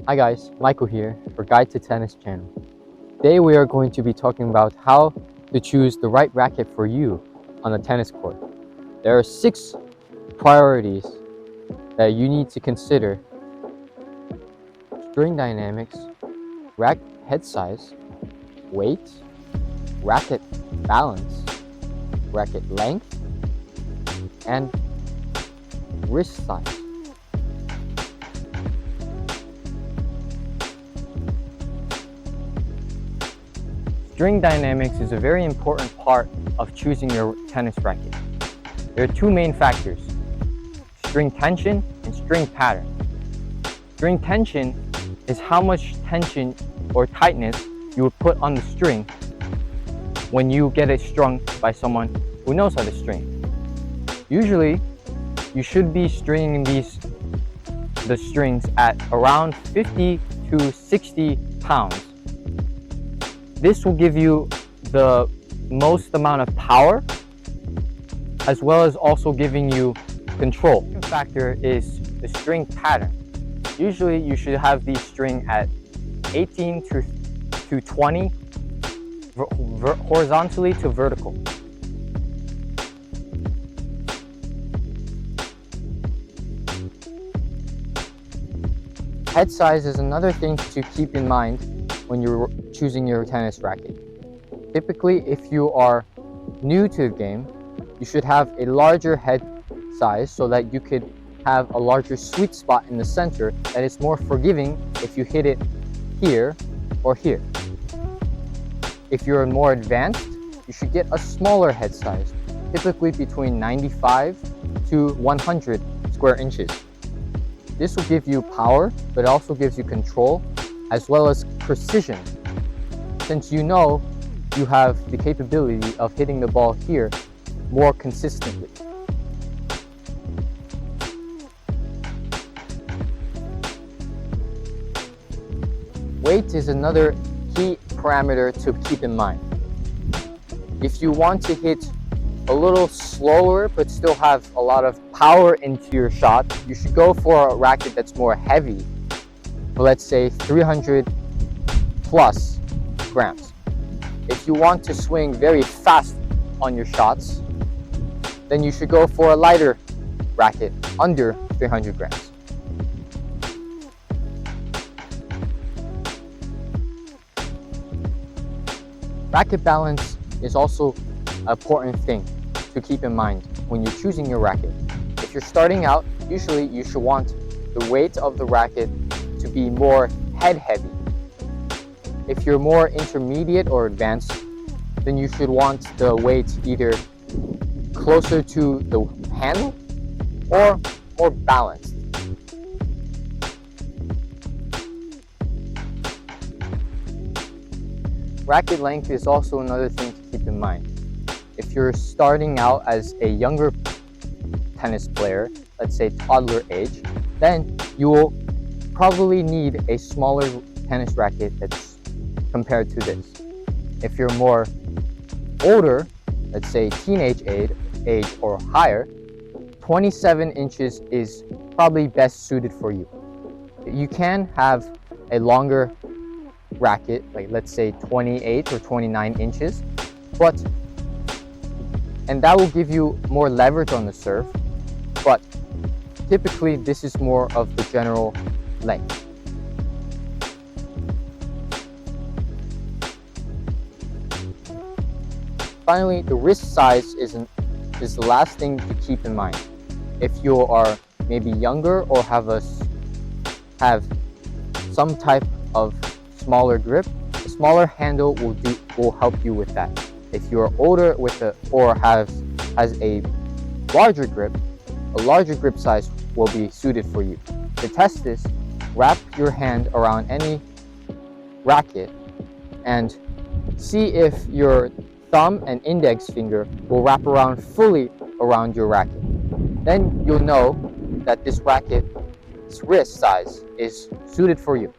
Hi guys, Michael here for Guide to Tennis channel. Today we are going to be talking about how to choose the right racket for you on the tennis court. There are 6 priorities that you need to consider: string dynamics, racket head size, weight, racket balance, racket length, and wrist size. String dynamics is a very important part of choosing your tennis racket. There are 2 main factors: string tension and string pattern. String tension is how much tension or tightness you would put on the string when you get it strung by someone who knows how to string. Usually, you should be stringing the strings at around 50 to 60 pounds. This will give you the most amount of power, as well as also giving you control. The second factor is the string pattern. Usually you should have these string at 18 to 20 horizontally to vertical. Head size is another thing to keep in mind when you're choosing your tennis racket. Typically, if you are new to the game, you should have a larger head size so that you could have a larger sweet spot in the center that is more forgiving if you hit it here or here. If you're more advanced, you should get a smaller head size, typically between 95 to 100 square inches. This will give you power, but it also gives you control as well as precision, since you know you have the capability of hitting the ball here more consistently. Weight is another key parameter to keep in mind. If you want to hit a little slower but still have a lot of power into your shot, you should go for a racket that's more heavy, let's say 300 plus grams. If you want to swing very fast on your shots, then you should go for a lighter racket under 300 grams. Racket balance is also an important thing to keep in mind when you're choosing your racket. If you're starting out, usually you should want the weight of the racket to be more head heavy. If you're more intermediate or advanced, then you should want the weight either closer to the handle or more balanced. Racket length is also another thing to keep in mind. If you're starting out as a younger tennis player, let's say toddler age, then you will probably need a smaller tennis racket that's compared to this. If you're more older, let's say teenage age or higher, 27 inches is probably best suited for you. You can have a longer racket, like let's say 28 or 29 inches, and that will give you more leverage on the serve, but typically this is more of the general length. Finally, the wrist size is the last thing to keep in mind. If you are maybe younger or have some type of smaller grip, a smaller handle will help you with that. If you are older or has a larger grip, a larger grip size will be suited for you. To test this, wrap your hand around any racket and see if your thumb and index finger will wrap around fully around your racket. Then you'll know that this racket's wrist size is suited for you.